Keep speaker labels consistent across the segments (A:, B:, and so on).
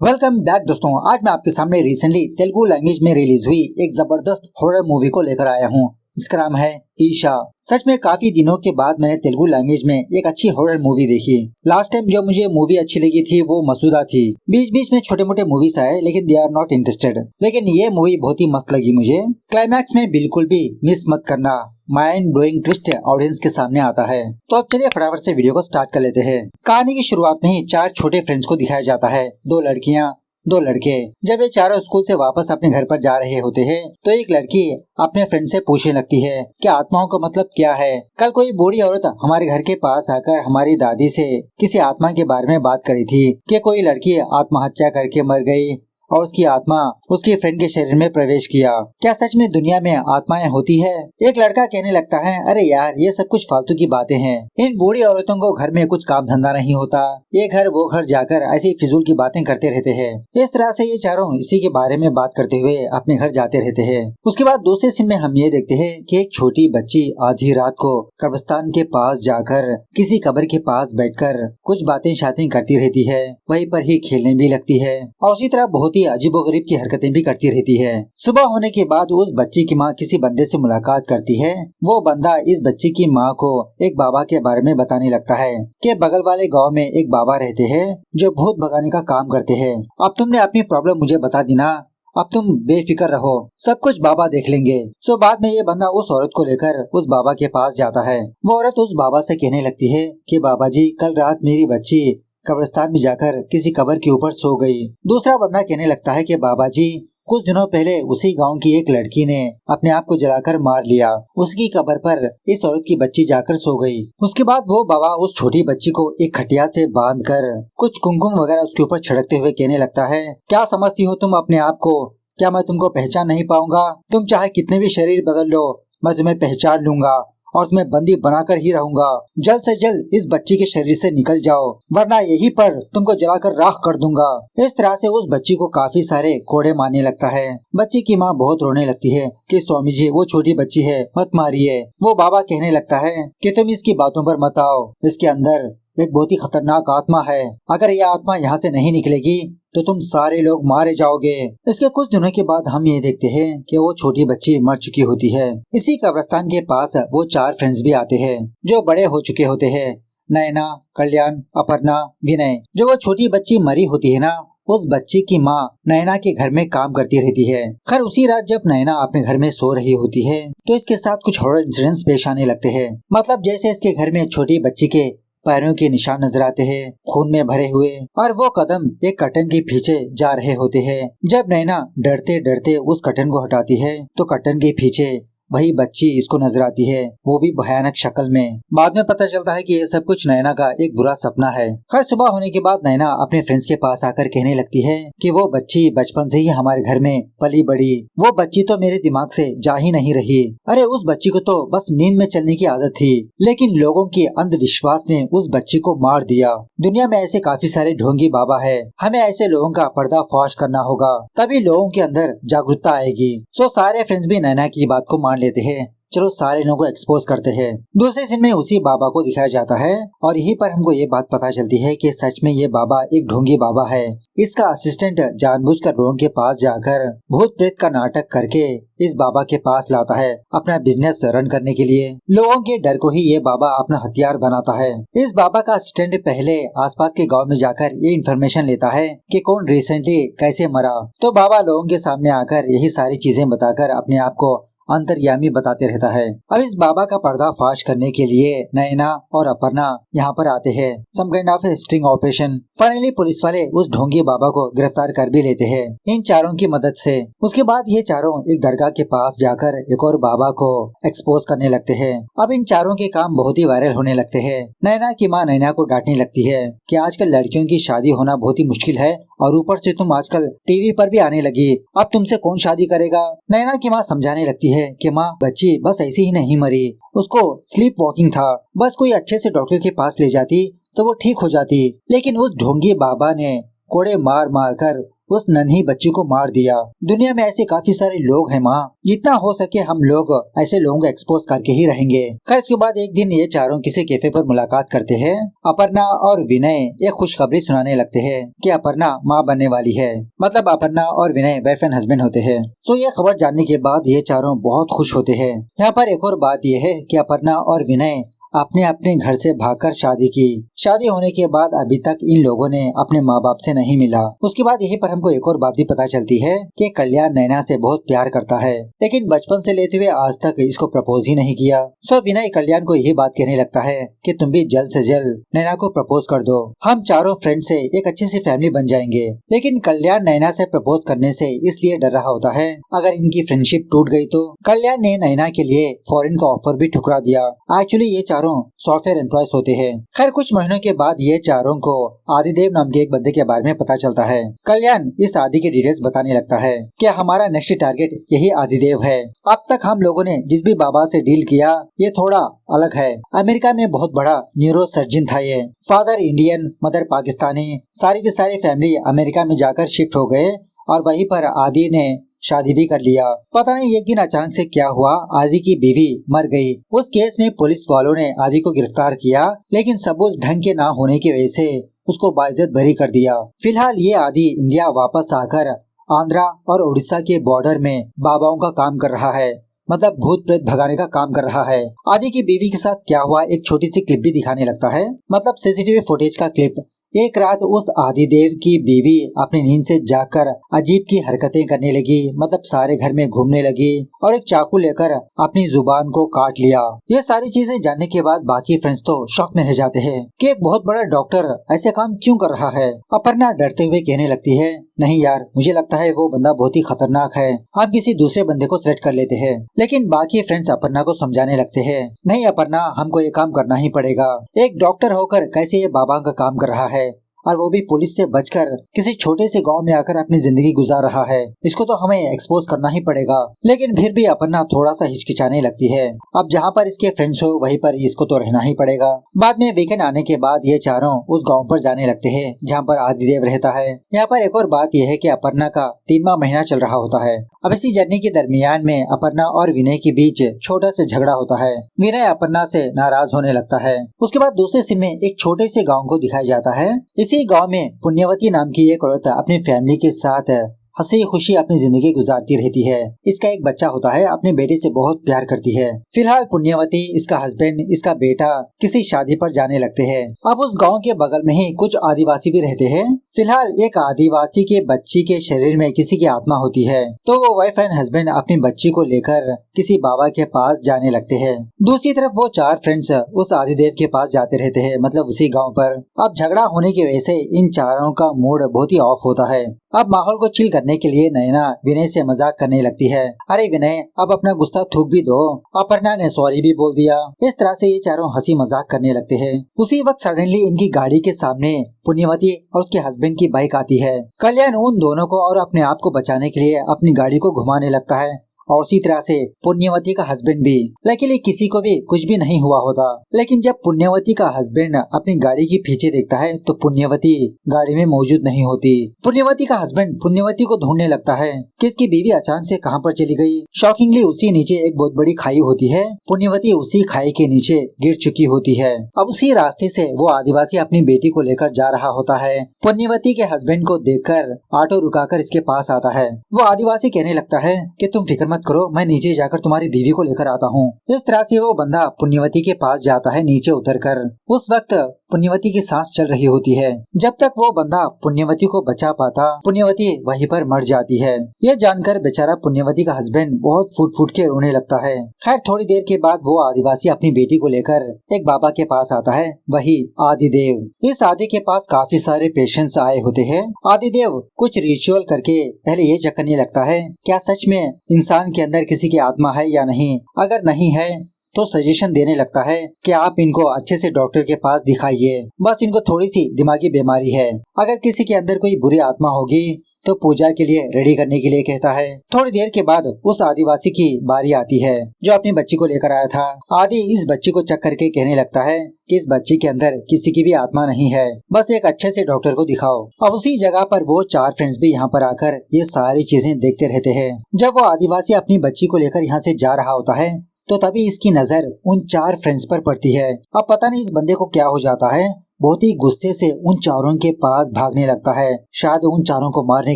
A: Welcome back दोस्तों। आज मैं आपके सामने रिसेंटली तेलुगु लैंग्वेज में रिलीज हुई एक जबरदस्त हॉरर मूवी को लेकर आया हूँ। इसका नाम है ईशा। सच में काफी दिनों के बाद मैंने तेलुगु लैंग्वेज में एक अच्छी हॉरर मूवी देखी। लास्ट टाइम जो मुझे मूवी अच्छी लगी थी वो मसूदा थी। बीच बीच में छोटे मोटे मूवीज आए लेकिन दे आर नॉट इंटरेस्टेड। लेकिन ये मूवी बहुत ही मस्त लगी मुझे। क्लाइमैक्स में बिल्कुल भी मिस मत करना, माइंड ब्लोइंग ट्विस्ट ऑडियंस के सामने आता है। तो अब चलिए फटाफट से वीडियो को स्टार्ट कर लेते हैं। कहानी की शुरुआत में ही चार छोटे फ्रेंड्स को दिखाया जाता है, दो लड़कियां दो लड़के। जब ये चारों स्कूल से वापस अपने घर पर जा रहे होते हैं तो एक लड़की अपने फ्रेंड से पूछने लगती है कि आत्माओं का मतलब क्या है। कल कोई बूढ़ी औरत हमारे घर के पास आकर हमारी दादी से किसी आत्मा के बारे में बात करी थी कि कोई लड़की आत्महत्या करके मर गई और उसकी आत्मा उसके फ्रेंड के शरीर में प्रवेश किया। क्या सच में दुनिया में आत्माएं होती है? एक लड़का कहने लगता है, अरे यार ये सब कुछ फालतू की बातें हैं। इन बूढ़ी औरतों को घर में कुछ काम धंधा नहीं होता, ये घर वो घर जाकर ऐसी फिजूल की बातें करते रहते हैं। इस तरह से ये चारों इसी के बारे में बात करते हुए अपने घर जाते रहते हैं। उसके बाद दूसरे सीन में हम ये देखते हैं कि एक छोटी बच्ची आधी रात को कब्रिस्तान के पास जाकर किसी कब्र के पास बैठकर कुछ बातें शातें करती रहती है, वहीं पर ही खेलने भी लगती है और उसी तरह बहुत अजीबोगरीब की हरकतें भी करती रहती है। सुबह होने के बाद उस बच्ची की माँ किसी बंदे से मुलाकात करती है। वो बंदा इस बच्ची की माँ को एक बाबा के बारे में बताने लगता है कि बगल वाले गांव में एक बाबा रहते हैं जो भूत भगाने का काम करते हैं। अब तुमने अपनी प्रॉब्लम मुझे बता दी ना, अब तुम बेफिक्र रहो, सब कुछ बाबा देख लेंगे। सो बाद में ये बंदा उस औरत को लेकर उस बाबा के पास जाता है। वो औरत उस बाबा से कहने लगती है कि बाबा जी कल रात मेरी बच्ची कब्रिस्तान में जाकर किसी कब्र के ऊपर सो गई। दूसरा बंदा कहने लगता है कि बाबा जी कुछ दिनों पहले उसी गांव की एक लड़की ने अपने आप को जलाकर मार लिया, उसकी कब्र पर इस औरत की बच्ची जाकर सो गई। उसके बाद वो बाबा उस छोटी बच्ची को एक खटिया से बांधकर कुछ कुमकुम वगैरह उसके ऊपर छिड़कते हुए कहने लगता है, क्या समझती हो तुम अपने आप को? क्या मैं तुमको पहचान नहीं पाऊंगा? तुम चाहे कितने भी शरीर बदल लो, मैं तुम्हें पहचान लूंगा और तुम्हें बंदी बनाकर ही रहूंगा। जल्द से जल्द इस बच्ची के शरीर से निकल जाओ, वरना यहीं पर तुमको जलाकर राख कर दूंगा। इस तरह से उस बच्ची को काफी सारे कोड़े मारने लगता है। बच्ची की माँ बहुत रोने लगती है कि स्वामी जी वो छोटी बच्ची है, मत मारिए। वो बाबा कहने लगता है कि तुम इसकी बातों पर मत आओ, इसके अंदर एक बहुत ही खतरनाक आत्मा है। अगर यह आत्मा यहाँ से नहीं निकलेगी तो तुम सारे लोग मारे जाओगे। इसके कुछ दिनों के बाद हम ये देखते हैं कि वो छोटी बच्ची मर चुकी होती है। इसी कब्रिस्तान के पास वो चार फ्रेंड्स भी आते हैं जो बड़े हो चुके होते हैं, नैना, कल्याण, अपर्णा, विनय। जो वो छोटी बच्ची मरी होती है ना, उस बच्ची की माँ नैना के घर में काम करती रहती है। खैर उसी रात जब नैना अपने घर में सो रही होती है तो इसके साथ कुछ हॉरर इंसिडेंट्स पेश आने लगते हैं। मतलब जैसे इसके घर में छोटी बच्ची के पैरों के निशान नजर आते हैं, खून में भरे हुए, और वो कदम एक कर्टन के पीछे जा रहे होते हैं। जब नैना डरते डरते उस कर्टन को हटाती है तो कर्टन के पीछे वही बच्ची इसको नजर आती है, वो भी भयानक शक्ल में। बाद में पता चलता है कि ये सब कुछ नैना का एक बुरा सपना है। हर सुबह होने के बाद नैना अपने फ्रेंड्स के पास आकर कहने लगती है कि वो बच्ची बचपन से ही हमारे घर में पली बड़ी, वो बच्ची तो मेरे दिमाग से जा ही नहीं रही। अरे उस बच्ची को तो बस नींद में चलने की आदत थी, लेकिन लोगों के अंधविश्वास ने उस बच्ची को मार दिया। दुनिया में ऐसे काफी सारे ढोंगी बाबा है, हमें ऐसे लोगों का पर्दाफाश करना होगा, तभी लोगों के अंदर जागरूकता आएगी। सो सारे फ्रेंड्स भी नैना की बात को लेते हैं। चलो सारे लोगों को एक्सपोज करते हैं। दूसरे सीन में उसी बाबा को दिखाया जाता है और यहीं पर हमको ये बात पता चलती है कि सच में ये बाबा एक ढोंगी बाबा है। इसका असिस्टेंट जानबूझकर लोगों के पास जाकर भूत प्रेत का नाटक करके इस बाबा के पास लाता है अपना बिजनेस रन करने के लिए। लोगों के डर को ही ये बाबा अपना हथियार बनाता है। इस बाबा का असिस्टेंट पहले आसपास के गांव में जाकर ये इन्फॉर्मेशन लेता है कि कौन रिसेंटली कैसे मरा, तो बाबा लोगों के सामने आकर यही सारी चीजें बताकर अपने आप को अंतर्यामी बताते रहता है। अब इस बाबा का पर्दाफाश करने के लिए नैना और अपर्णा यहाँ पर आते हैं, some kind of sting operation. Finally police वाले उस ढोंगी बाबा को गिरफ्तार कर भी लेते हैं इन चारों की मदद से। उसके बाद ये चारों एक दरगाह के पास जाकर एक और बाबा को एक्सपोज करने लगते हैं। अब इन चारों के काम बहुत ही वायरल होने लगते हैं। नैना की माँ नैना को डांटने लगती है कि आजकल लड़कियों की शादी होना बहुत ही मुश्किल है और ऊपर से तुम आजकल टीवी पर भी आने लगी, अब तुमसे कौन शादी करेगा। नैना की माँ समझाने लगती है कि माँ बच्ची बस ऐसी ही नहीं मरी, उसको स्लीप वॉकिंग था, बस कोई अच्छे से डॉक्टर के पास ले जाती तो वो ठीक हो जाती। लेकिन उस ढोंगी बाबा ने कोड़े मार मार कर उस नन्ही बच्ची को मार दिया। दुनिया में ऐसे काफी सारे लोग हैं माँ, जितना हो सके हम लोग ऐसे लोगों को एक्सपोज करके ही रहेंगे। खैर उसके बाद एक दिन ये चारों किसी कैफे पर मुलाकात करते हैं। अपर्णा और विनय एक खुशखबरी सुनाने लगते हैं कि अपर्णा माँ बनने वाली है। मतलब अपर्णा और विनय बॉयफ्रेंड हस्बैंड होते हैं। तो ये खबर जानने के बाद ये चारों बहुत खुश होते हैं। यहाँ पर एक और बात यह है कि अपर्णा और विनय अपने अपने घर से भागकर शादी की। शादी होने के बाद अभी तक इन लोगों ने अपने माँ बाप से नहीं मिला। उसके बाद यहीं पर हमको एक और बात भी पता चलती है कि कल्याण नैना से बहुत प्यार करता है, लेकिन बचपन से लेते हुए आज तक इसको प्रपोज ही नहीं किया। सो विनय कल्याण को यही बात कहने लगता है कि तुम भी जल्द से जल्द नैना को प्रपोज कर दो, हम चारों फ्रेंड से एक अच्छी सी फैमिली बन जाएंगे। लेकिन कल्याण नैना से प्रपोज करने से इसलिए डर रहा होता है अगर इनकी फ्रेंडशिप टूट गई तो। कल्याण ने नैना के लिए फॉरेन का ऑफर भी ठुकरा दिया। एक्चुअली ये चारों सॉफ्टवेयर एम्प्लॉयज होते हैं। खैर कुछ महीनों के बाद ये चारों को आदिदेव नाम के एक बंदे के बारे में पता चलता है। कल्याण इस आदि की डिटेल्स बताने लगता है कि हमारा नेक्स्ट टारगेट यही आदिदेव है। अब तक हम लोगों ने जिस भी बाबा से डील किया ये थोड़ा अलग है। अमेरिका में बहुत बड़ा न्यूरो सर्जन था ये। फादर इंडियन, मदर पाकिस्तानी, सारी की सारी फैमिली अमेरिका में जाकर शिफ्ट हो गए और वहीं पर आदि ने शादी भी कर लिया। पता नहीं एक दिन अचानक से क्या हुआ, आदि की बीवी मर गई। उस केस में पुलिस वालों ने आदि को गिरफ्तार किया, लेकिन सबूत ढंग के ना होने की वजह से उसको बाइज्जत बरी कर दिया। फिलहाल ये आदि इंडिया वापस आकर आंध्रा और उड़ीसा के बॉर्डर में बाबाओं का काम कर रहा है। मतलब भूत प्रेत भगाने का काम कर रहा है। आदि की बीवी के साथ क्या हुआ एक छोटी सी क्लिप भी दिखाने लगता है। मतलब सीसीटीवी फुटेज का क्लिप। एक रात उस आदिदेव की बीवी अपनी नींद से जाकर अजीब की हरकतें करने लगी। मतलब सारे घर में घूमने लगी और एक चाकू लेकर अपनी जुबान को काट लिया। ये सारी चीजें जानने के बाद बाकी फ्रेंड्स तो शॉक में रह जाते हैं कि एक बहुत बड़ा डॉक्टर ऐसे काम क्यों कर रहा है। अपर्णा डरते हुए कहने लगती है, नहीं यार मुझे लगता है वो बंदा बहुत ही खतरनाक है, आप किसी दूसरे बंदे को सिलेक्ट कर लेते हैं। लेकिन बाकी फ्रेंड्स अपर्णा को समझाने लगते हैं, नहीं अपर्णा हमको ये काम करना ही पड़ेगा। एक डॉक्टर होकर कैसे ये बाबा का काम कर रहा है और वो भी पुलिस से बचकर किसी छोटे से गांव में आकर अपनी जिंदगी गुजार रहा है, इसको तो हमें एक्सपोज करना ही पड़ेगा। लेकिन फिर भी अपर्णा थोड़ा सा हिचकिचाने लगती है। अब जहाँ पर इसके फ्रेंड्स हो वहीं पर इसको तो रहना ही पड़ेगा। बाद में वीकेंड आने के बाद ये चारों उस गाँव पर जाने लगते हैं जहाँ पर आदिदेव रहता है। यहाँ पर एक और बात यह है कि अपर्णा का 3वां महीना चल रहा होता है। अब इसी जर्नी के दरमियान में अपर्णा और विनय के बीच छोटा सा झगड़ा होता है। विनय अपर्णा से नाराज होने लगता है। उसके बाद दूसरे सीन में एक छोटे से गाँव को दिखाया जाता है। इसी गांव में पुण्यवती नाम की एक औरत अपनी फैमिली के साथ हंसी खुशी अपनी जिंदगी गुजारती रहती है। इसका एक बच्चा होता है, अपने बेटे से बहुत प्यार करती है। फिलहाल पुण्यवती, इसका हस्बैंड, इसका बेटा किसी शादी पर जाने लगते हैं। अब उस गांव के बगल में ही कुछ आदिवासी भी रहते हैं। फिलहाल एक आदिवासी के बच्ची के शरीर में किसी की आत्मा होती है, तो वो वाइफ एंड हस्बैंड अपनी बच्ची को लेकर किसी बाबा के पास जाने लगते हैं। दूसरी तरफ वो 4 फ्रेंड्स उस आदिदेव के पास जाते रहते हैं, मतलब उसी गाँव पर। अब झगड़ा होने की वजह से इन चारों का मूड बहुत ही ऑफ होता है। अब माहौल को चिल करने के लिए नैना विनय से मजाक करने लगती है, अरे विनय अब अपना गुस्सा थूक भी दो। अपर्णा ने सॉरी भी बोल दिया। इस तरह से ये चारों हंसी मजाक करने लगते हैं। उसी वक्त सडनली इनकी गाड़ी के सामने पुण्यवती और उसके हस्बैंड की बाइक आती है। कल्याण उन दोनों को और अपने आप को बचाने के लिए अपनी गाड़ी को घुमाने लगता है और उसी तरह से पुण्यवती का हस्बैंड भी। लेकिन किसी को भी कुछ भी नहीं हुआ होता। लेकिन जब पुण्यवती का हस्बैंड अपनी गाड़ी के पीछे देखता है तो पुण्यवती गाड़ी में मौजूद नहीं होती। पुण्यवती का हस्बैंड पुण्यवती को ढूंढने लगता है कि इसकी बीवी अचानक से कहां पर चली गई। शॉकिंगली उसी नीचे एक बहुत बड़ी खाई होती है। पुण्यवती उसी खाई के नीचे गिर चुकी होती है। अब उसी रास्ते से वो आदिवासी अपनी बेटी को लेकर जा रहा होता है। पुण्यवती के हस्बैंड को देखकर ऑटो रुकाकर इसके पास आता है। वो आदिवासी कहने लगता है कि तुम फिक्र मत करो, मैं नीचे जाकर तुम्हारी बीवी को लेकर आता हूँ। इस तरह से वो बंदा पुण्यवती के पास जाता है नीचे उतरकर। उस वक्त पुण्यवती की सांस चल रही होती है। जब तक वो बंदा पुण्यवती को बचा पाता, पुण्यवती वहीं पर मर जाती है। ये जानकर बेचारा पुण्यवती का हस्बैंड बहुत फूट फूट के रोने लगता है। खैर थोड़ी देर के बाद वो आदिवासी अपनी बेटी को लेकर एक बाबा के पास आता है, वही आदिदेव। इस आदि के पास काफी सारे पेशेंट्स आए होते हैं। आदिदेव कुछ रिचुअल करके पहले ये चेक करने लगता है क्या सच में इंसान के अंदर किसी की आत्मा है या नहीं। अगर नहीं है तो सजेशन देने लगता है कि आप इनको अच्छे से डॉक्टर के पास दिखाइए, बस इनको थोड़ी सी दिमागी बीमारी है। अगर किसी के अंदर कोई बुरी आत्मा होगी तो पूजा के लिए रेडी करने के लिए कहता है। थोड़ी देर के बाद उस आदिवासी की बारी आती है जो अपनी बच्ची को लेकर आया था। आदि इस बच्ची को चेक करके कहने लगता है कि इस बच्ची के अंदर किसी की भी आत्मा नहीं है, बस एक अच्छे से डॉक्टर को दिखाओ। अब उसी जगह पर वो 4 फ्रेंड्स भी यहाँ पर आकर ये सारी चीजें देखते रहते हैं। जब वो आदिवासी अपनी बच्ची को लेकर यहाँ से जा रहा होता है तो तभी इसकी नजर उन 4 फ्रेंड्स पर पड़ती है। अब पता नहीं इस बंदे को क्या हो जाता है, बहुत ही गुस्से से उन चारों के पास भागने लगता है, शायद उन चारों को मारने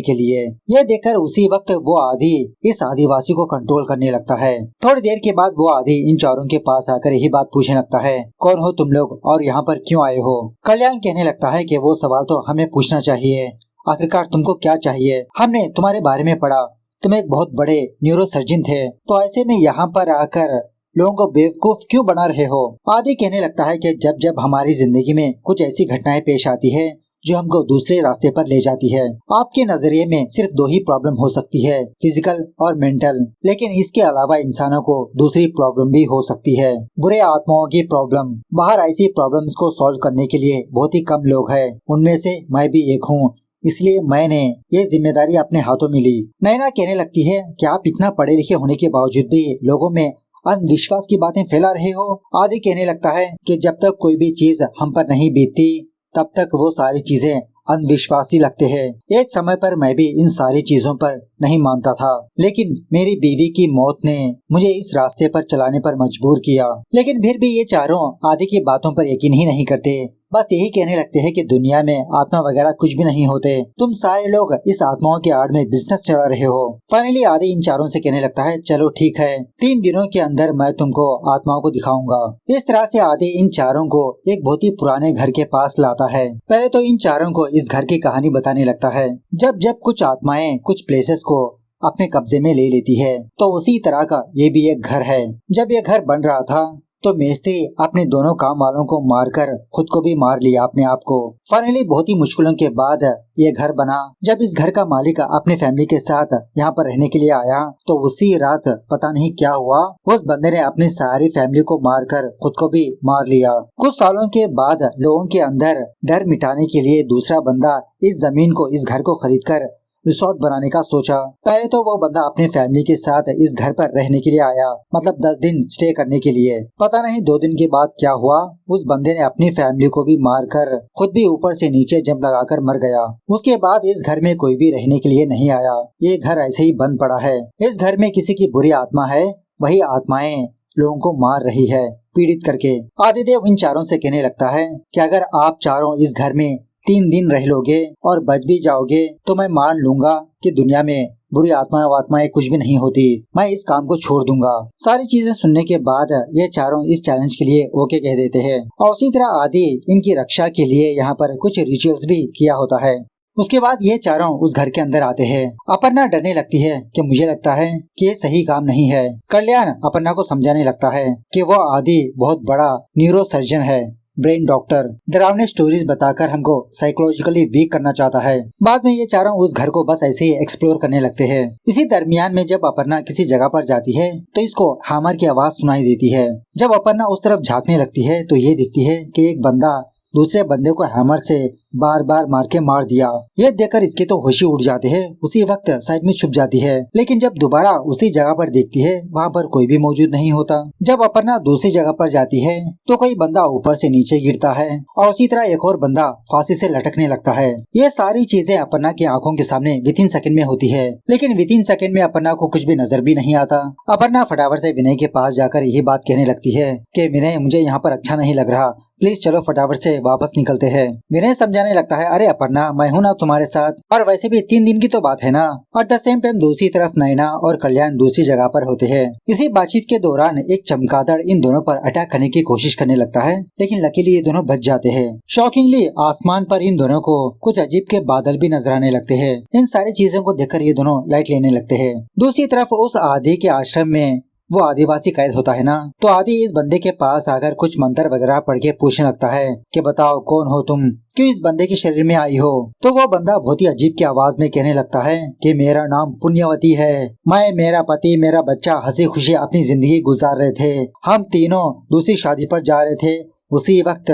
A: के लिए। यह देखकर उसी वक्त वो आदि इस आदिवासी को कंट्रोल करने लगता है। थोड़ी देर के बाद वो आदि इन चारों के पास आकर यही बात पूछने लगता है, कौन हो तुम लोग और यहाँ पर क्यों आए हो? कल्याण कहने लगता है कि वो सवाल तो हमें पूछना चाहिए, आखिरकार तुमको क्या चाहिए? हमने तुम्हारे बारे में पढ़ा, तुम एक बहुत बड़े न्यूरो सर्जन थे, तो ऐसे में यहाँ पर आकर लोगों को बेवकूफ क्यों बना रहे हो? आदि कहने लगता है कि जब जब हमारी जिंदगी में कुछ ऐसी घटनाएं पेश आती है जो हमको दूसरे रास्ते पर ले जाती है, आपके नजरिए में सिर्फ 2 ही प्रॉब्लम हो सकती है, फिजिकल और मेंटल, लेकिन इसके अलावा इंसानों को दूसरी प्रॉब्लम भी हो सकती है, बुरे आत्माओं की प्रॉब्लम। बाहर ऐसी प्रॉब्लम्स को सॉल्व करने के लिए बहुत ही कम लोग हैं, उनमें से मैं भी एक हूँ, इसलिए मैंने ये जिम्मेदारी अपने हाथों में ली। नैना कहने लगती है कि आप इतना पढ़े लिखे होने के बावजूद भी लोगों में अंधविश्वास की बातें फैला रहे हो। आदि कहने लगता है कि जब तक कोई भी चीज हम पर नहीं बीतती तब तक वो सारी चीजें अंधविश्वासी लगते हैं। एक समय पर मैं भी इन सारी चीजों पर नहीं मानता था, लेकिन मेरी बीवी की मौत ने मुझे इस रास्ते पर चलाने पर मजबूर किया। लेकिन फिर भी ये चारों आदि की बातों पर यकीन ही नहीं करते, बस यही कहने लगते हैं कि दुनिया में आत्मा वगैरह कुछ भी नहीं होते, तुम सारे लोग इस आत्माओं के आड़ में बिजनेस चला रहे हो। फाइनली आदि इन चारों से कहने लगता है, चलो ठीक है, 3 दिनों के अंदर मैं तुमको आत्माओं को दिखाऊंगा। इस तरह से आदि इन चारों को एक बहुत ही पुराने घर के पास लाता है। पहले तो इन चारों को इस घर की कहानी बताने लगता है। जब जब कुछ आत्माएं कुछ प्लेसेस को अपने कब्जे में ले लेती है, तो उसी तरह का ये भी एक घर है। जब ये घर बन रहा था तो मिस्त्री अपने दोनों काम वालों को मारकर खुद को भी मार लिया अपने आप को। फाइनली बहुत ही मुश्किलों के बाद ये घर बना। जब इस घर का मालिक अपने फैमिली के साथ यहाँ पर रहने के लिए आया तो उसी रात पता नहीं क्या हुआ, उस बंदे ने अपनी सारी फैमिली को मारकर खुद को भी मार लिया। कुछ सालों के बाद लोगों के अंदर डर मिटाने के लिए दूसरा बंदा इस जमीन को, इस घर को खरीद कर रिसोर्ट बनाने का सोचा। पहले तो वो बंदा अपने फैमिली के साथ इस घर पर रहने के लिए आया, मतलब 10 दिन स्टे करने के लिए। पता नहीं 2 दिन के बाद क्या हुआ, उस बंदे ने अपनी फैमिली को भी मारकर खुद भी ऊपर से नीचे जंप लगाकर मर गया। उसके बाद इस घर में कोई भी रहने के लिए नहीं आया, ये घर ऐसे ही बंद पड़ा है। इस घर में किसी की बुरी आत्मा है, वही आत्माएं लोगों को मार रही है पीड़ित करके। आदिदेव इन चारों से कहने लगता है कि अगर आप चारों इस घर में 3 दिन रह लोगे और बच भी जाओगे तो मैं मान लूंगा कि दुनिया में बुरी आत्माएं कुछ भी नहीं होती, मैं इस काम को छोड़ दूंगा। सारी चीजें सुनने के बाद ये चारों इस चैलेंज के लिए ओके कह देते हैं और उसी तरह आदि इनकी रक्षा के लिए यहाँ पर कुछ रिचुअल्स भी किया होता है। उसके बाद ये चारों उस घर के अंदर आते हैं। अपर्णा डरने लगती है कि मुझे लगता है कि ये सही काम नहीं है। कल्याण अपर्णा को समझाने लगता है कि वो आदि बहुत बड़ा न्यूरो सर्जन है, ब्रेन डॉक्टर, डरावने स्टोरीज बताकर हमको साइकोलॉजिकली वीक करना चाहता है। बाद में ये चारों उस घर को बस ऐसे ही एक्सप्लोर करने लगते हैं। इसी दरमियान में जब अपर्णा किसी जगह पर जाती है तो इसको हैमर की आवाज सुनाई देती है। जब अपर्णा उस तरफ झांकने लगती है तो ये दिखती है कि एक बंदा दूसरे बंदे को हैमर से बार बार मार के मार दिया। ये देखकर इसके तो होशी उड़ जाते हैं, उसी वक्त साइड में छुप जाती है। लेकिन जब दोबारा उसी जगह पर देखती है वहाँ पर कोई भी मौजूद नहीं होता। जब अपर्णा दूसरी जगह पर जाती है तो कोई बंदा ऊपर से नीचे गिरता है और उसी तरह एक और बंदा फांसी से लटकने लगता है। ये सारी चीजें अपर्णा की आंखों के सामने विथिन सेकंड में होती है, लेकिन विथिन सेकंड में अपर्णा को कुछ भी नजर भी नहीं आता। अपर्णा फटाफट से विनय के पास जाकर यही बात कहने लगती है कि विनय, मुझे यहाँ पर अच्छा नहीं लग रहा, प्लीज चलो फटाफट से वापस निकलते हैं। विनय समझाने लगता है, अरे अपर्णा, मैं हूँ ना तुम्हारे साथ, और वैसे भी 3 दिन की तो बात है ना। और द सेम टाइम दूसरी तरफ नैना और कल्याण दूसरी जगह पर होते हैं। इसी बातचीत के दौरान एक चमगादड़ इन दोनों पर अटैक करने की कोशिश करने लगता है, लेकिन लकीली ये दोनों बच जाते हैं। शॉकिंगली आसमान पर इन दोनों को कुछ अजीब के बादल भी नजर आने लगते हैं। इन सारी चीजों को देखकर ये दोनों लाइट लेने लगते हैं। दूसरी तरफ उस आदि के आश्रम में वो आदिवासी कैद होता है ना, तो आदि इस बंदे के पास आकर कुछ मंत्र वगैरह पढ़ के पूछने लगता है कि बताओ कौन हो तुम, क्यों इस बंदे के शरीर में आई हो। तो वो बंदा बहुत ही अजीब की आवाज में कहने लगता है कि मेरा नाम पुण्यवती है, मैं, मेरा पति, मेरा बच्चा हंसी खुशी अपनी जिंदगी गुजार रहे थे। हम तीनों दूसरी शादी पर जा रहे थे। उसी वक्त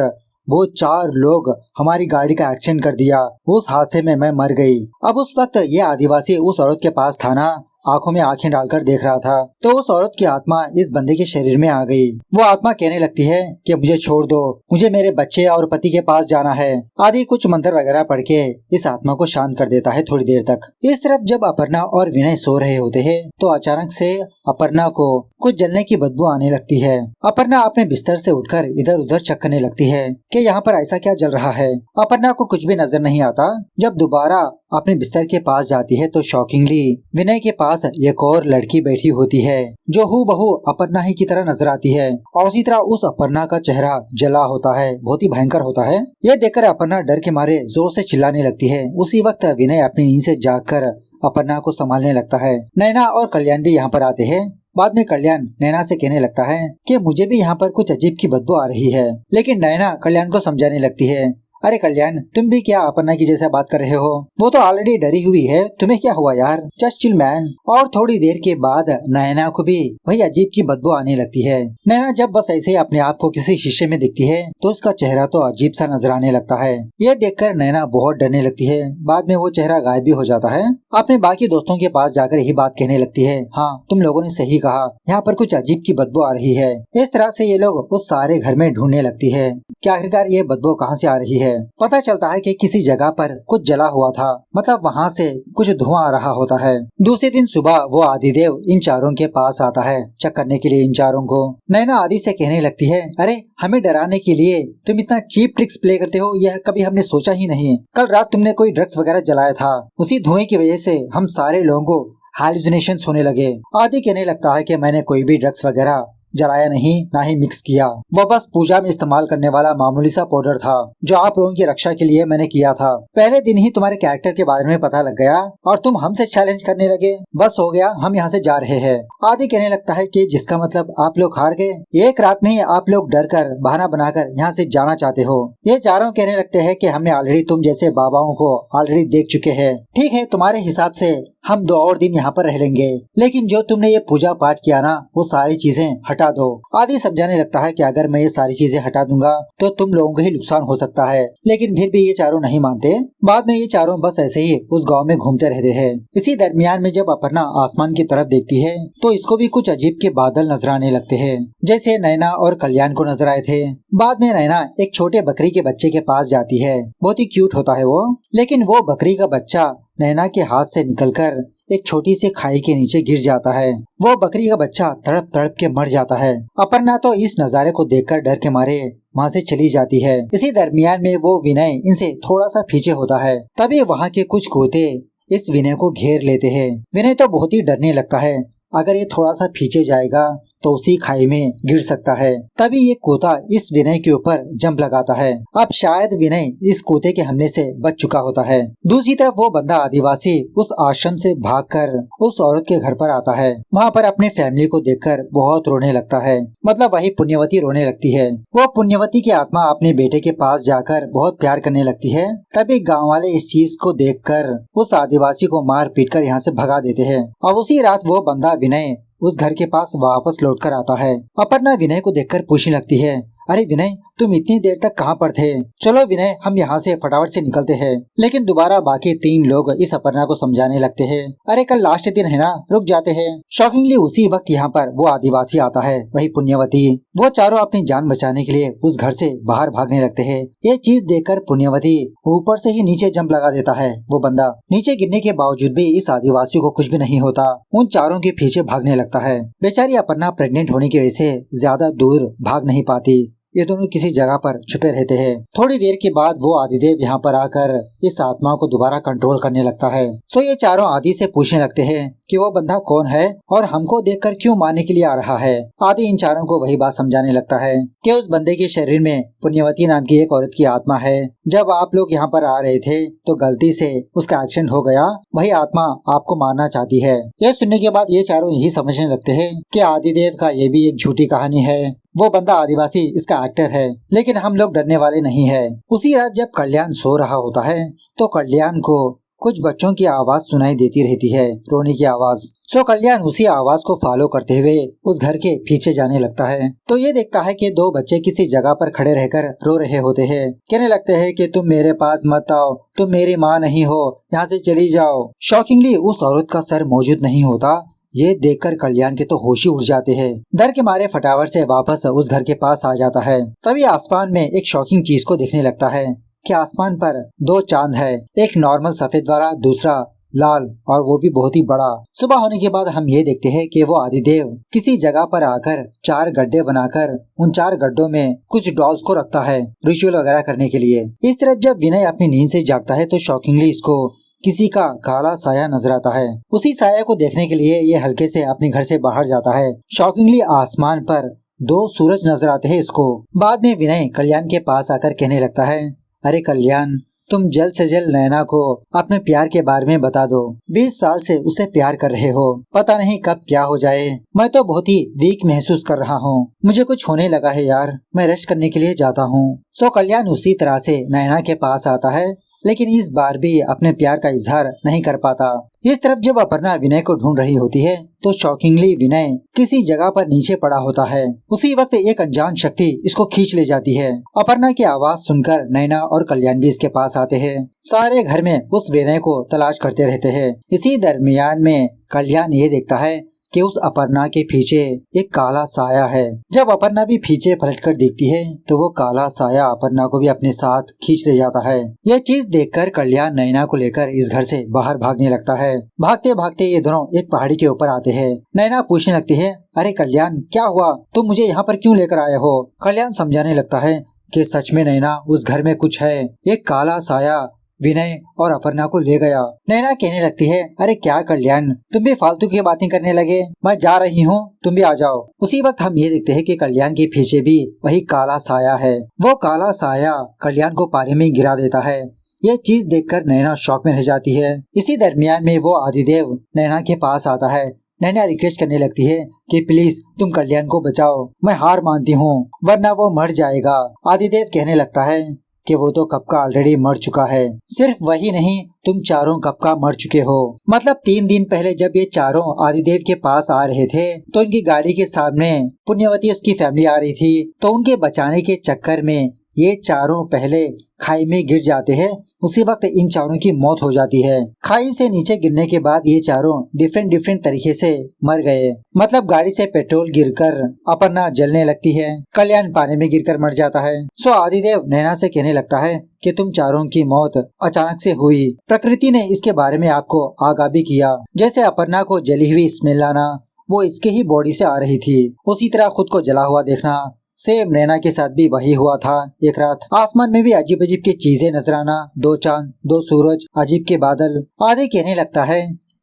A: वो 4 लोग हमारी गाड़ी का एक्सीडेंट कर दिया, उस हादसे में मैं मर गई। अब उस वक्त ये आदिवासी उस औरत के पास था ना, आंखों में आंखें डालकर देख रहा था। तो उस औरत की आत्मा इस बंदे के शरीर में आ गई। वो आत्मा कहने लगती है कि मुझे छोड़ दो, मुझे मेरे बच्चे और पति के पास जाना है आदि कुछ मंत्र वगैरह पढ़ के इस आत्मा को शांत कर देता है थोड़ी देर तक। इस तरफ जब अपर्णा और विनय सो रहे होते हैं तो अचानक से अपर्णा को कुछ जलने की बदबू आने लगती है। अपर्णा अपने बिस्तर से उठकर इधर उधर चेक करने लगती है कि यहाँ पर ऐसा क्या जल रहा है। अपर्णा को कुछ भी नजर नहीं आता। जब दोबारा अपने बिस्तर के पास जाती है तो शॉकिंगली विनय के पास एक और लड़की बैठी होती है जो हूबहू अपर्णा ही की तरह नजर आती है और उसी तरह उस अपर्णा का चेहरा जला होता है, बहुत ही भयंकर होता है। यह देखकर अपर्णा डर के मारे जोर से चिल्लाने लगती है। उसी वक्त विनय अपनी नींद से जागकर अपर्णा को संभालने लगता है। नैना और कल्याण भी यहाँ पर आते हैं। बाद में कल्याण नैना से कहने लगता है कि मुझे भी यहाँ पर कुछ अजीब की बदबू आ रही है, लेकिन नैना कल्याण को समझाने लगती है, अरे कल्याण तुम भी क्या अपर्णा की जैसा बात कर रहे हो, वो तो ऑलरेडी डरी हुई है, तुम्हें क्या हुआ यार, जस्ट चिल मैन। और थोड़ी देर के बाद नैना को भी वही अजीब की बदबू आने लगती है। नैना जब बस ऐसे ही अपने आप को किसी शीशे में दिखती है तो उसका चेहरा तो अजीब सा नजर आने लगता है। यह देखकर नैना बहुत डरने लगती है। बाद में वो चेहरा गायब भी हो जाता है। अपने बाकी दोस्तों के पास जाकर यही बात कहने लगती है, हाँ तुम लोगों ने सही कहा, यहाँ पर कुछ अजीब की बदबू आ रही है। इस तरह से ये लोग उस सारे घर में ढूंढने लगती है कि आखिरकार ये बदबू कहाँ से आ रही है। पता चलता है कि किसी जगह पर कुछ जला हुआ था, मतलब वहाँ से कुछ धुआं आ रहा होता है। दूसरे दिन सुबह वो आदिदेव इन चारों के पास आता है चेक करने के लिए इन चारों को। नैना आदि से कहने लगती है, अरे हमें डराने के लिए तुम इतना चीप ट्रिक्स प्ले करते हो, यह कभी हमने सोचा ही नहीं। कल रात तुमने कोई ड्रग्स वगैरह जलाया था, उसी धुएं की वजह से हम सारे लोगों को हालुसिनेशंस होने लगे। आदि कहने लगता है कि मैंने कोई भी ड्रग्स वगैरह जलाया नहीं, ना ही मिक्स किया, वो बस पूजा में इस्तेमाल करने वाला मामूली सा पाउडर था जो आप लोगों की रक्षा के लिए मैंने किया था। पहले दिन ही तुम्हारे कैरेक्टर के बारे में पता लग गया और तुम हमसे चैलेंज करने लगे, बस हो गया, हम यहाँ से जा रहे हैं। आदि कहने लगता है कि जिसका मतलब आप लोग हार गए, एक रात में ही आप लोग डर कर बहाना बनाकर यहाँ से जाना चाहते हो। ये चारों कहने लगते हैं कि हमने ऑलरेडी तुम जैसे बाबाओं को ऑलरेडी देख चुके हैं। ठीक है, तुम्हारे हिसाब से हम 2 और दिन यहाँ पर रह लेंगे, लेकिन जो तुमने ये पूजा पाठ किया ना, वो सारी चीजें हटा दो। आदि समझाने लगता है कि अगर मैं ये सारी चीजें हटा दूंगा तो तुम लोगों को ही नुकसान हो सकता है, लेकिन फिर भी ये चारों नहीं मानते। बाद में ये चारों बस ऐसे ही उस गांव में घूमते रहते हैं। इसी दरमियान में जब अपर्णा आसमान की तरफ देखती है तो इसको भी कुछ अजीब के बादल नजर आने लगते हैं, जैसे नैना और कल्याण को नजर आए थे। बाद में नैना एक छोटे बकरी के बच्चे के पास जाती है, बहुत ही क्यूट होता है वो, लेकिन वो बकरी का बच्चा नैना के हाथ से निकलकर एक छोटी सी खाई के नीचे गिर जाता है। वो बकरी का बच्चा तड़प तड़प के मर जाता है। अपर्णा तो इस नज़ारे को देखकर डर के मारे वहाँ से चली जाती है। इसी दरमियान में वो विनय इनसे थोड़ा सा पीछे होता है। तभी वहाँ के कुछ कुत्ते इस विनय को घेर लेते हैं। विनय तो बहुत ही डरने लगता है, अगर ये थोड़ा सा पीछे जाएगा तो उसी खाई में गिर सकता है। तभी ये कोता इस विनय के ऊपर जंप लगाता है। अब शायद विनय इस कोते के हमले से बच चुका होता है। दूसरी तरफ वो बंदा आदिवासी उस आश्रम से भागकर उस औरत के घर पर आता है। वहाँ पर अपने फैमिली को देखकर बहुत रोने लगता है, मतलब वही पुण्यवती रोने लगती है। वो पुण्यवती की आत्मा अपने बेटे के पास जाकर बहुत प्यार करने लगती है। तभी गाँव वाले इस चीज को देखकर उस आदिवासी को मार पीट कर यहाँ से भगा देते हैं। और उसी रात वो बंदा विनय उस घर के पास वापस लौट कर आता है। अपर्णा विनय को देखकर पूछने लगती है, अरे विनय तुम इतनी देर तक कहाँ पर थे? चलो विनय हम यहाँ से फटाफट से निकलते हैं। लेकिन दोबारा बाकी 3 लोग इस अपर्णा को समझाने लगते हैं, अरे कल लास्ट दिन है ना, रुक जाते हैं। शॉकिंगली उसी वक्त यहाँ पर वो आदिवासी आता है, वही पुण्यवती। वो चारों अपनी जान बचाने के लिए उस घर से बाहर भागने लगते हैं। ये चीज देखकर पुण्यवती ऊपर से ही नीचे जंप लगा देता है। वो बंदा नीचे गिरने के बावजूद भी इस आदिवासी को कुछ भी नहीं होता, उन चारों के पीछे भागने लगता है। बेचारी अपर्णा प्रेग्नेंट होने की वजह से ज्यादा दूर भाग नहीं पाती। ये दोनों किसी जगह पर छुपे रहते हैं। थोड़ी देर के बाद वो आदिदेव यहाँ पर आकर इस आत्मा को दोबारा कंट्रोल करने लगता है। सो ये चारों आदि से पूछने लगते हैं कि वो बंदा कौन है और हमको देखकर क्यों मारने के लिए आ रहा है। आदि इन चारों को वही बात समझाने लगता है कि उस बंदे के शरीर में पुण्यवती नाम की एक औरत की आत्मा है। जब आप लोग यहाँ पर आ रहे थे तो गलती से उसका एक्सीडेंट हो गया, वही आत्मा आपको मारना चाहती है। यह सुनने के बाद ये चारों यही समझने लगते हैं कि आदिदेव का ये भी एक झूठी कहानी है। वो बंदा आदिवासी इसका एक्टर है, लेकिन हम लोग डरने वाले नहीं है। उसी रात जब कल्याण सो रहा होता है तो कल्याण को कुछ बच्चों की आवाज सुनाई देती रहती है, रोने की आवाज। सो कल्याण उसी आवाज को फॉलो करते हुए उस घर के पीछे जाने लगता है तो ये देखता है कि दो बच्चे किसी जगह पर खड़े रहकर रो रहे होते हैं। कहने लगते हैं कि तुम मेरे पास मत आओ, तुम मेरी माँ नहीं हो, यहाँ से चली जाओ। शॉकिंगली उस औरत का सर मौजूद नहीं होता। ये देखकर कल्याण के तो होश ही उड़ जाते हैं। डर के मारे फटाफट से वापस उस घर के पास आ जाता है। तभी आसमान में एक शॉकिंग चीज को देखने लगता है कि आसमान पर दो चांद है, एक नॉर्मल सफेद वाला, दूसरा लाल, और वो भी बहुत ही बड़ा। सुबह होने के बाद हम ये देखते हैं कि वो आदिदेव किसी जगह पर आकर 4 गड्ढे बनाकर उन 4 गड्ढों में कुछ डॉल्स को रखता है रिचुअल वगैरह करने के लिए। इस तरफ जब विनय अपनी नींद से जागता है तो शॉकिंगली इसको किसी का काला साया नजर आता है। उसी साया को देखने के लिए ये हल्के से अपने घर से बाहर जाता है। शॉकिंगली आसमान पर 2 सूरज नजर आते हैं इसको। बाद में विनय कल्याण के पास आकर कहने लगता है, अरे कल्याण, तुम जल्द से जल्द नैना को अपने प्यार के बारे में बता दो। 20 साल से उसे प्यार कर रहे हो, पता नहीं कब क्या हो जाए। मैं तो बहुत ही वीक महसूस कर रहा हूँ, मुझे कुछ होने लगा है यार, मैं रेस्ट करने के लिए जाता हूँ। सो कल्याण उसी तरह से नैना के पास आता है, लेकिन इस बार भी अपने प्यार का इजहार नहीं कर पाता। इस तरफ जब अपर्णा विनय को ढूंढ रही होती है तो शॉकिंगली विनय किसी जगह पर नीचे पड़ा होता है। उसी वक्त एक अनजान शक्ति इसको खींच ले जाती है। अपर्णा की आवाज सुनकर नैना और कल्याण भी इसके पास आते हैं। सारे घर में उस विनय को तलाश करते रहते हैं। इसी दरमियान में कल्याण ये देखता है कि उस अपर्णा के पीछे एक काला साया है। जब अपर्णा भी पीछे पलटकर देखती है तो वो काला साया अपर्णा को भी अपने साथ खींच ले जाता है। यह चीज देखकर कल्याण नैना को लेकर इस घर से बाहर भागने लगता है। भागते भागते ये दोनों एक पहाड़ी के ऊपर आते हैं। नैना पूछने लगती है, अरे कल्याण, क्या हुआ, तुम मुझे यहाँ पर क्यों लेकर आए हो? कल्याण समझाने लगता है कि सच में नैना, उस घर में कुछ है, एक काला साया विनय और अपर्णा को ले गया। नैना कहने लगती है, अरे क्या कल्याण, तुम भी फालतू की बातें करने लगे, मैं जा रही हूँ, तुम भी आ जाओ। उसी वक्त हम ये देखते हैं कि कल्याण के पीछे भी वही काला साया है। वो काला साया कल्याण को पानी में गिरा देता है। ये चीज देखकर नैना शॉक में रह जाती है। इसी दरमियान में वो आदिदेव नैना के पास आता है। नैना रिक्वेस्ट करने लगती है कि प्लीज तुम कल्याण को बचाओ, मैं हार मानती हूँ वरना वो मर जाएगा। आदिदेव कहने लगता है कि वो तो कब का ऑलरेडी मर चुका है। सिर्फ वही नहीं, तुम चारों कब का मर चुके हो। मतलब 3 दिन पहले जब ये चारों आदिदेव के पास आ रहे थे तो उनकी गाड़ी के सामने पुण्यवती उसकी फैमिली आ रही थी, तो उनके बचाने के चक्कर में ये चारों पहले खाई में गिर जाते हैं। उसी वक्त इन चारों की मौत हो जाती है। खाई से नीचे गिरने के बाद ये चारों डिफरेंट तरीके से मर गए। मतलब गाड़ी से पेट्रोल गिरकर अपर्णा जलने लगती है, कल्याण पानी में गिरकर मर जाता है। सो आदिदेव नैना से कहने लगता है कि तुम चारों की मौत अचानक से हुई, प्रकृति ने इसके बारे में आपको आगाह भी किया। जैसे अपर्णा को जली हुई स्मेल आना वो इसके ही बॉडी से आ रही थी, उसी तरह खुद को जला हुआ देखना, सेम नैना के साथ भी वही हुआ था। एक रात आसमान में भी अजीब अजीब की चीजें नजर आना, 2 चांद, 2 सूरज, अजीब के बादल। आदि कहने लगता है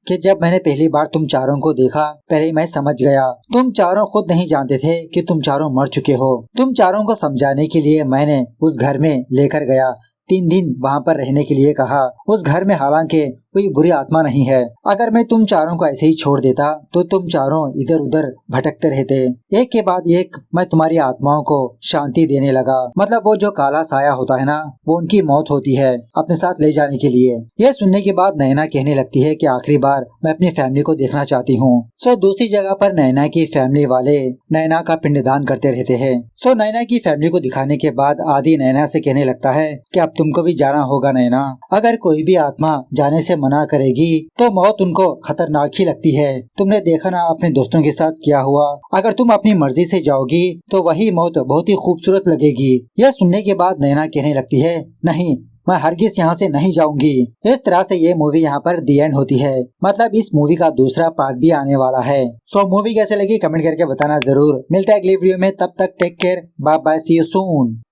A: कि जब मैंने पहली बार तुम चारों को देखा, पहले मैं समझ गया तुम चारों खुद नहीं जानते थे कि तुम चारों मर चुके हो। तुम चारों को समझाने के लिए मैंने उस घर में लेकर गया, 3 दिन वहाँ पर रहने के लिए कहा। उस घर में हालांकि कोई बुरी आत्मा नहीं है। अगर मैं तुम चारों को ऐसे ही छोड़ देता तो तुम चारों इधर उधर भटकते रहते। एक के बाद एक मैं तुम्हारी आत्माओं को शांति देने लगा। मतलब वो जो काला साया होता है ना, वो उनकी मौत होती है अपने साथ ले जाने के लिए। यह सुनने के बाद नैना कहने लगती है कि आखिरी बार मैं अपनी फैमिली को देखना चाहती हूँ। सो दूसरी जगह पर नैना की फैमिली वाले नैना का पिंडदान करते रहते हैं। सो नैना की फैमिली को दिखाने के बाद आदि नैना से कहने लगता है कि अब तुमको भी जाना होगा नैना। अगर कोई भी आत्मा जाने से मना करेगी तो मौत उनको खतरनाक ही लगती है। तुमने देखा ना अपने दोस्तों के साथ क्या हुआ। अगर तुम अपनी मर्जी से जाओगी तो वही मौत बहुत ही खूबसूरत लगेगी। यह सुनने के बाद नैना कहने लगती है, नहीं, मैं हरगिज यहाँ से नहीं जाऊंगी। इस तरह से ये मूवी यहाँ पर दी एंड होती है। मतलब इस मूवी का दूसरा पार्ट भी आने वाला है। सो मूवी कैसे लगी कमेंट करके बताना जरूर। मिलता है अगली वीडियो में, तब तक take care, bye bye, see you soon.